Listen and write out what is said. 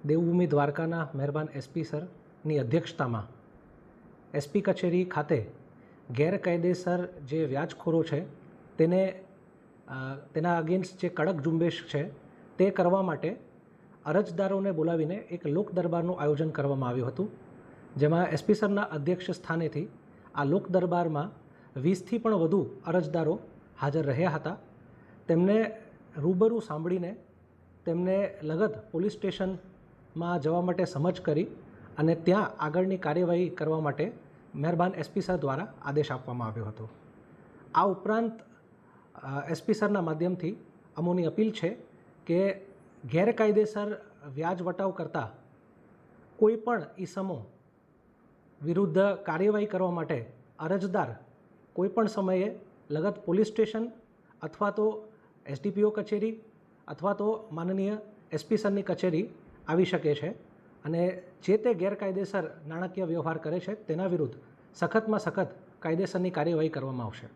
દેવભૂમિ દ્વારકાના મહેરબાન એસપી સરની અધ્યક્ષતામાં એસપી કચેરી ખાતે ગેરકાયદેસર જે વ્યાજખોરો છે તેના અગેન્સ્ટ જે કડક ઝુંબેશ છે તે કરવા માટે અરજદારોને બોલાવીને એક લોક દરબારનું આયોજન કરવામાં આવ્યું હતું, જેમાં એસપી સરના અધ્યક્ષ સ્થાનેથી આ લોક દરબારમાં 20થી પણ વધુ અરજદારો હાજર રહ્યા હતા. તેમને રૂબરૂ સાંભળીને તેમને લગત પોલીસ સ્ટેશનમાં જવા માટે સમજ કરી અને ત્યાં આગળની કાર્યવાહી કરવા માટે મહેરબાન એસપી સર દ્વારા આદેશ આપવામાં આવ્યો હતો. આ ઉપરાંત એસપી સરના માધ્યમથી અમોની અપીલ છે કે ગેરકાયદેસર વ્યાજ વટાવ કરતા કોઈ પણ ઈસમો વિરુદ્ધ કાર્યવાહી કરવા માટે અરજદાર કોઈપણ સમયે લગત પોલીસ સ્ટેશન અથવા તો એસડીપીઓ કચેરી અથવા તો માનનીય એસપી સરની કચેરી આવી શકે છે અને જે તે ગેરકાયદેસર નાણાકીય વ્યવહાર કરે છે તેના વિરુદ્ધ સખતમાં સખત કાયદેસરની કાર્યવાહી કરવામાં આવશે.